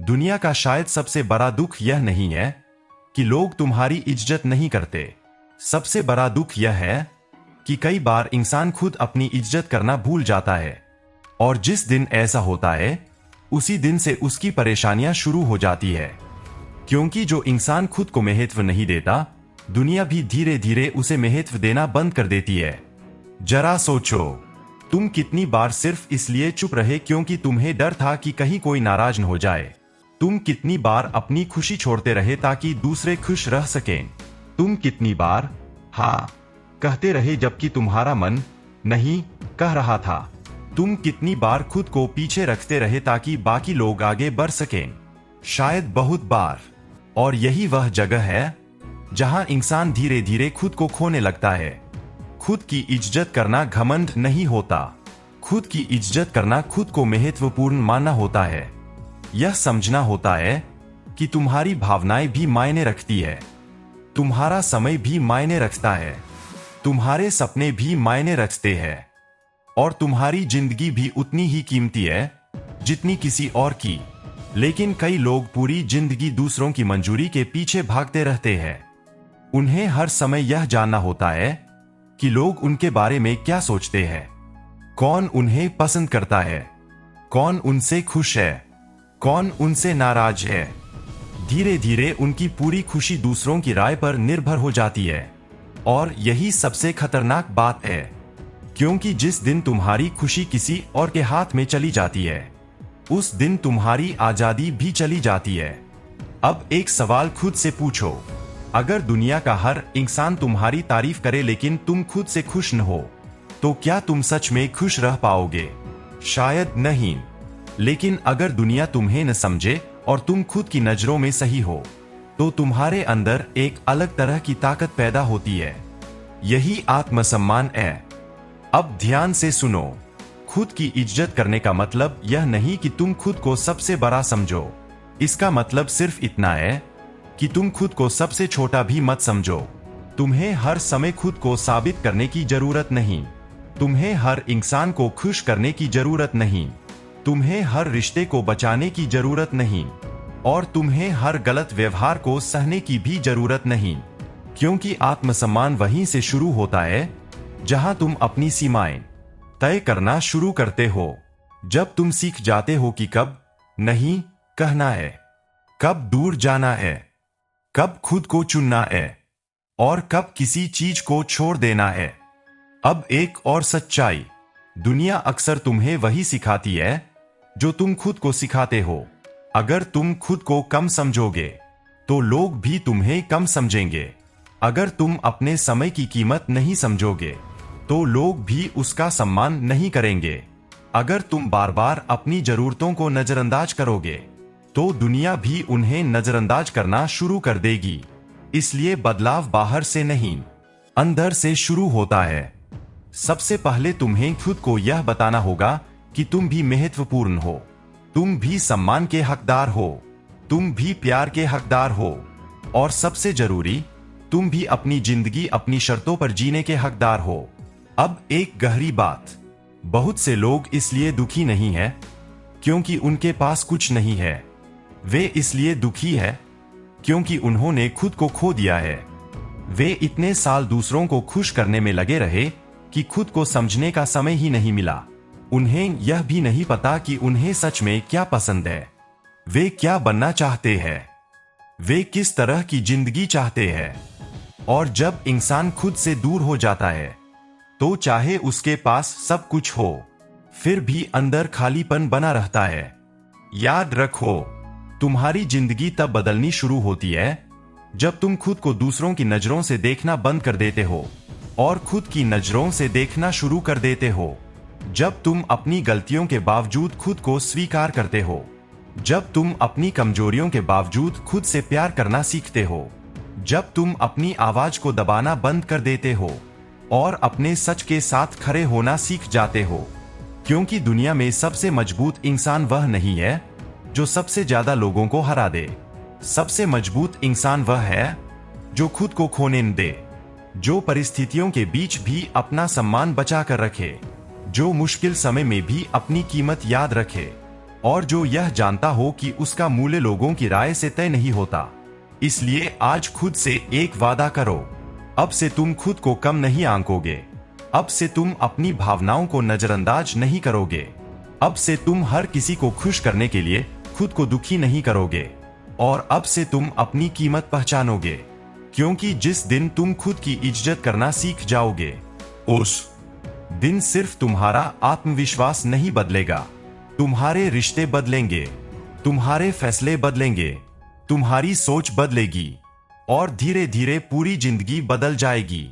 दुनिया का शायद सबसे बड़ा दुख यह नहीं है कि लोग तुम्हारी इज्जत नहीं करते। सबसे बड़ा दुख यह है कि कई बार इंसान खुद अपनी इज्जत करना भूल जाता है, और जिस दिन ऐसा होता है उसी दिन से उसकी परेशानियां शुरू हो जाती है। क्योंकि जो इंसान खुद को महत्व नहीं देता, दुनिया भी धीरे धीरे उसे महत्व देना बंद कर देती है। जरा सोचो, तुम कितनी बार सिर्फ इसलिए चुप रहे क्योंकि तुम्हें डर था कि कहीं कोई नाराज न हो जाए। तुम कितनी बार अपनी खुशी छोड़ते रहे ताकि दूसरे खुश रह सकें। तुम कितनी बार हाँ कहते रहे जबकि तुम्हारा मन नहीं कह रहा था। तुम कितनी बार खुद को पीछे रखते रहे ताकि बाकी लोग आगे बढ़ सकें। शायद बहुत बार। और यही वह जगह है जहां इंसान धीरे धीरे खुद को खोने लगता है। खुद की इज्जत करना घमंड नहीं होता। खुद की इज्जत करना खुद को महत्वपूर्ण मानना होता है। यह समझना होता है कि तुम्हारी भावनाएं भी मायने रखती है, तुम्हारा समय भी मायने रखता है, तुम्हारे सपने भी मायने रखते हैं, और तुम्हारी जिंदगी भी उतनी ही कीमती है जितनी किसी और की। लेकिन कई लोग पूरी जिंदगी दूसरों की मंजूरी के पीछे भागते रहते हैं। उन्हें हर समय यह जानना होता है कि लोग उनके बारे में क्या सोचते हैं, कौन उन्हें पसंद करता है, कौन उनसे खुश है, कौन उनसे नाराज है। धीरे धीरे उनकी पूरी खुशी दूसरों की राय पर निर्भर हो जाती है। और यही सबसे खतरनाक बात है, क्योंकि जिस दिन तुम्हारी खुशी किसी और के हाथ में चली जाती है, उस दिन तुम्हारी आजादी भी चली जाती है। अब एक सवाल खुद से पूछो, अगर दुनिया का हर इंसान तुम्हारी तारीफ करे लेकिन तुम खुद से खुश न हो, तो क्या तुम सच में खुश रह पाओगे? शायद नहीं। लेकिन अगर दुनिया तुम्हें न समझे और तुम खुद की नजरों में सही हो, तो तुम्हारे अंदर एक अलग तरह की ताकत पैदा होती है। यही आत्मसम्मान है। अब ध्यान से सुनो, खुद की इज्जत करने का मतलब यह नहीं कि तुम खुद को सबसे बड़ा समझो। इसका मतलब सिर्फ इतना है कि तुम खुद को सबसे छोटा भी मत समझो। तुम्हें हर समय खुद को साबित करने की जरूरत नहीं। तुम्हें हर इंसान को खुश करने की जरूरत नहीं। तुम्हें हर रिश्ते को बचाने की जरूरत नहीं, और तुम्हें हर गलत व्यवहार को सहने की भी जरूरत नहीं। क्योंकि आत्मसम्मान वहीं से शुरू होता है जहां तुम अपनी सीमाएं तय करना शुरू करते हो। जब तुम सीख जाते हो कि कब नहीं कहना है, कब दूर जाना है, कब खुद को चुनना है, और कब किसी चीज को छोड़ देना है। अब एक और सच्चाई, दुनिया अक्सर तुम्हें वही सिखाती है जो तुम खुद को सिखाते हो। अगर तुम खुद को कम समझोगे, तो लोग भी तुम्हें कम समझेंगे। अगर तुम अपने समय की कीमत नहीं समझोगे, तो लोग भी उसका सम्मान नहीं करेंगे। अगर तुम बार बार अपनी जरूरतों को नजरअंदाज करोगे, तो दुनिया भी उन्हें नजरअंदाज करना शुरू कर देगी। इसलिए बदलाव बाहर से नहीं, अंदर से शुरू होता है। सबसे पहले तुम्हें खुद को यह बताना होगा कि तुम भी महत्वपूर्ण हो, तुम भी सम्मान के हकदार हो, तुम भी प्यार के हकदार हो, और सबसे जरूरी, तुम भी अपनी जिंदगी अपनी शर्तों पर जीने के हकदार हो। अब एक गहरी बात, बहुत से लोग इसलिए दुखी नहीं है क्योंकि उनके पास कुछ नहीं है। वे इसलिए दुखी है क्योंकि उन्होंने खुद को खो दिया है। वे इतने साल दूसरों को खुश करने में लगे रहे कि खुद को समझने का समय ही नहीं मिला। उन्हें यह भी नहीं पता कि उन्हें सच में क्या पसंद है, वे क्या बनना चाहते हैं, वे किस तरह की जिंदगी चाहते हैं। और जब इंसान खुद से दूर हो जाता है, तो चाहे उसके पास सब कुछ हो, फिर भी अंदर खालीपन बना रहता है। याद रखो, तुम्हारी जिंदगी तब बदलनी शुरू होती है जब तुम खुद को दूसरों की नजरों से देखना बंद कर देते हो और खुद की नजरों से देखना शुरू कर देते हो। जब तुम अपनी गलतियों के बावजूद खुद को स्वीकार करते हो, जब तुम अपनी कमजोरियों के बावजूद खुद से प्यार करना सीखते हो, जब तुम अपनी आवाज को दबाना बंद कर देते हो और अपने सच के साथ खड़े होना सीख जाते हो। क्योंकि दुनिया में सबसे मजबूत इंसान वह नहीं है जो सबसे ज्यादा लोगों को हरा दे। सबसे मजबूत इंसान वह है जो खुद को खोने न दे, जो परिस्थितियों के बीच भी अपना सम्मान बचा कर रखे, जो मुश्किल समय में भी अपनी कीमत याद रखे, और जो यह जानता हो कि उसका मूल्य लोगों की राय से तय नहीं होता। इसलिए आज खुद से एक वादा करो, अब से तुम खुद को कम नहीं आंकोगे। अब से तुम अपनी भावनाओं को नजरअंदाज नहीं करोगे। अब से तुम हर किसी को खुश करने के लिए खुद को दुखी नहीं करोगे। और अब से तुम अपनी कीमत पहचानोगे, क्योंकि जिस दिन तुम खुद की इज्जत करना सीख जाओगे, उस दिन सिर्फ तुम्हारा आत्मविश्वास नहीं बदलेगा, तुम्हारे रिश्ते बदलेंगे, तुम्हारे फैसले बदलेंगे, तुम्हारी सोच बदलेगी और धीरे धीरे पूरी जिंदगी बदल जाएगी।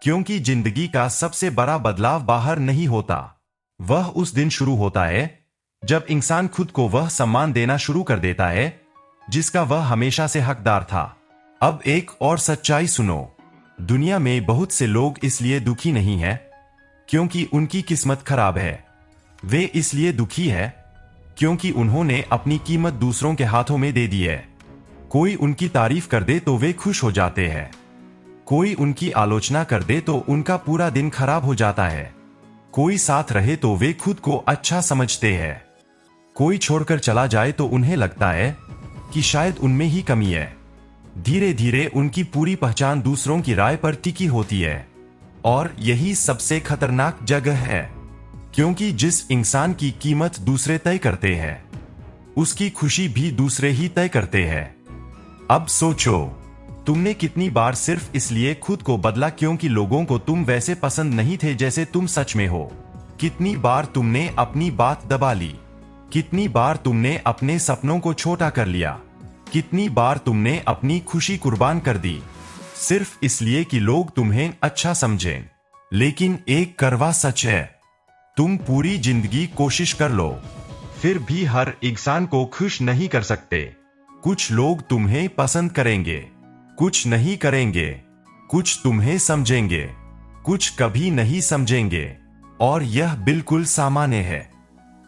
क्योंकि जिंदगी का सबसे बड़ा बदलाव बाहर नहीं होता, वह उस दिन शुरू होता है जब इंसान खुद को वह सम्मान देना शुरू कर देता है जिसका वह हमेशा से हकदार था। अब एक और सच्चाई सुनो, दुनिया में बहुत से लोग इसलिए दुखी नहीं है क्योंकि उनकी किस्मत खराब है। वे इसलिए दुखी है क्योंकि उन्होंने अपनी कीमत दूसरों के हाथों में दे दी है। कोई उनकी तारीफ कर दे तो वे खुश हो जाते हैं, कोई उनकी आलोचना कर दे तो उनका पूरा दिन खराब हो जाता है, कोई साथ रहे तो वे खुद को अच्छा समझते हैं, कोई छोड़कर चला जाए तो उन्हें लगता है कि शायद उनमें ही कमी है। धीरे धीरे उनकी पूरी पहचान दूसरों की राय पर टिकी होती है और यही सबसे खतरनाक जगह है, क्योंकि जिस इंसान की कीमत दूसरे तय करते हैं उसकी खुशी भी दूसरे ही तय करते हैं। अब सोचो, तुमने कितनी बार सिर्फ इसलिए खुद को बदला क्योंकि लोगों को तुम वैसे पसंद नहीं थे जैसे तुम सच में हो। कितनी बार तुमने अपनी बात दबा ली, कितनी बार तुमने अपने सपनों को छोटा कर लिया, कितनी बार तुमने अपनी खुशी कुर्बान कर दी सिर्फ इसलिए कि लोग तुम्हें अच्छा समझें। लेकिन एक कड़वा सच है, तुम पूरी जिंदगी कोशिश कर लो फिर भी हर इंसान को खुश नहीं कर सकते। कुछ लोग तुम्हें पसंद करेंगे, कुछ नहीं करेंगे, कुछ तुम्हें समझेंगे, कुछ कभी नहीं समझेंगे और यह बिल्कुल सामान्य है।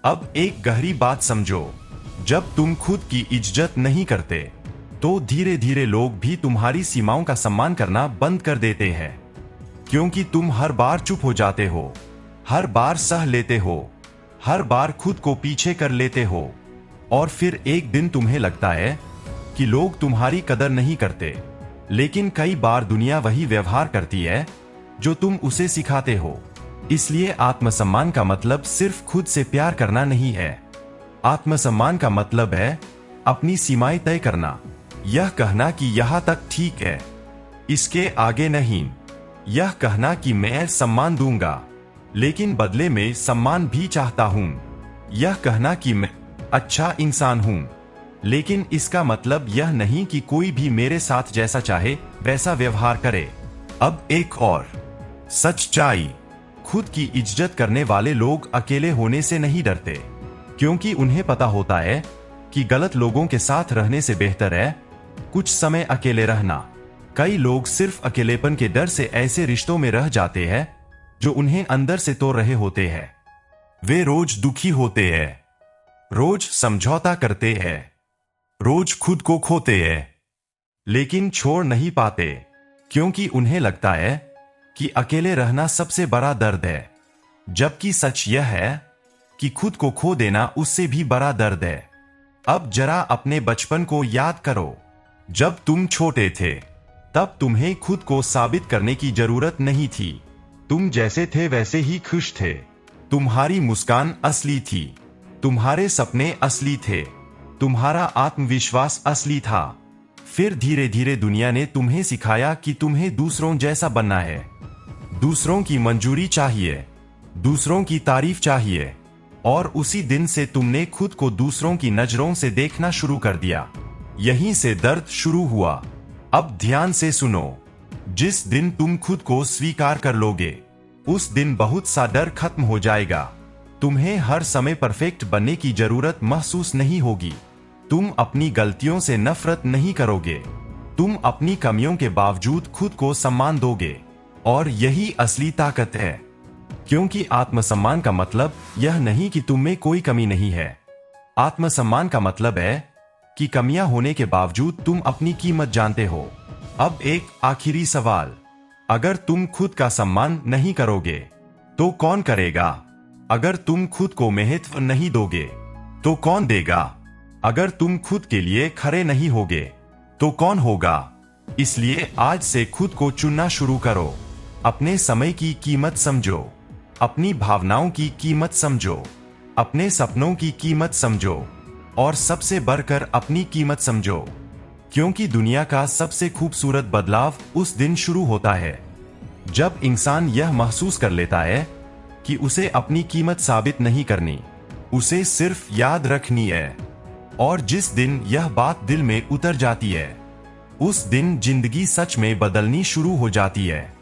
अब एक गहरी बात समझो, जब तुम खुद की इज्जत नहीं करते तो धीरे धीरे लोग भी तुम्हारी सीमाओं का सम्मान करना बंद कर देते हैं, क्योंकि तुम हर बार चुप हो जाते हो, हर बार सह लेते हो, हर बार खुद को पीछे कर लेते हो और फिर एक दिन तुम्हें लगता है कि लोग तुम्हारी कदर नहीं करते। लेकिन कई बार दुनिया वही व्यवहार करती है जो तुम उसे सिखाते हो। इसलिए आत्मसम्मान का मतलब सिर्फ खुद से प्यार करना नहीं है। आत्मसम्मान का मतलब है अपनी सीमाएं तय करना, यह कहना कि यहां तक ठीक है, इसके आगे नहीं। यह कहना कि मैं सम्मान दूंगा लेकिन बदले में सम्मान भी चाहता हूं। यह कहना कि मैं अच्छा इंसान हूं, लेकिन इसका मतलब यह नहीं कि कोई भी मेरे साथ जैसा चाहे वैसा व्यवहार करे। अब एक और सच्चाई, खुद की इज्जत करने वाले लोग अकेले होने से नहीं डरते, क्योंकि उन्हें पता होता है कि गलत लोगों के साथ रहने से बेहतर है कुछ समय अकेले रहना। कई लोग सिर्फ अकेलेपन के डर से ऐसे रिश्तों में रह जाते हैं जो उन्हें अंदर से तोड़ रहे होते हैं। वे रोज दुखी होते हैं, रोज समझौता करते हैं, रोज खुद को खोते हैं, लेकिन छोड़ नहीं पाते, क्योंकि उन्हें लगता है कि अकेले रहना सबसे बड़ा दर्द है। जबकि सच यह है कि खुद को खो देना उससे भी बड़ा दर्द है। अब जरा अपने बचपन को याद करो, जब तुम छोटे थे तब तुम्हें खुद को साबित करने की जरूरत नहीं थी। तुम जैसे थे वैसे ही खुश थे, तुम्हारी मुस्कान असली थी, तुम्हारे सपने असली थे, तुम्हारा आत्मविश्वास असली था। फिर धीरे धीरे दुनिया ने तुम्हें सिखाया कि तुम्हें दूसरों जैसा बनना है, दूसरों की मंजूरी चाहिए, दूसरों की तारीफ चाहिए, और उसी दिन से तुमने खुद को दूसरों की नजरों से देखना शुरू कर दिया। यहीं से दर्द शुरू हुआ। अब ध्यान से सुनो, जिस दिन तुम खुद को स्वीकार कर लोगे उस दिन बहुत सा डर खत्म हो जाएगा। तुम्हें हर समय परफेक्ट बनने की जरूरत महसूस नहीं होगी, तुम अपनी गलतियों से नफरत नहीं करोगे, तुम अपनी कमियों के बावजूद खुद को सम्मान दोगे, और यही असली ताकत है। क्योंकि आत्मसम्मान का मतलब यह नहीं कि तुम में कोई कमी नहीं है। आत्मसम्मान का मतलब है कि कमियां होने के बावजूद तुम अपनी कीमत जानते हो। अब एक आखिरी सवाल, अगर तुम खुद का सम्मान नहीं करोगे तो कौन करेगा? अगर तुम खुद को महत्व नहीं दोगे तो कौन देगा? अगर तुम खुद के लिए खड़े नहीं होगे तो कौन होगा? इसलिए आज से खुद को चुनना शुरू करो। अपने समय की कीमत समझो, अपनी भावनाओं की कीमत समझो, अपने सपनों की कीमत समझो और सबसे बढ़कर अपनी कीमत समझो, क्योंकि दुनिया का सबसे खूबसूरत बदलाव उस दिन शुरू होता है जब इंसान यह महसूस कर लेता है कि उसे अपनी कीमत साबित नहीं करनी, उसे सिर्फ याद रखनी है। और जिस दिन यह बात दिल में उतर जाती है, उस दिन जिंदगी सच में बदलनी शुरू हो जाती है।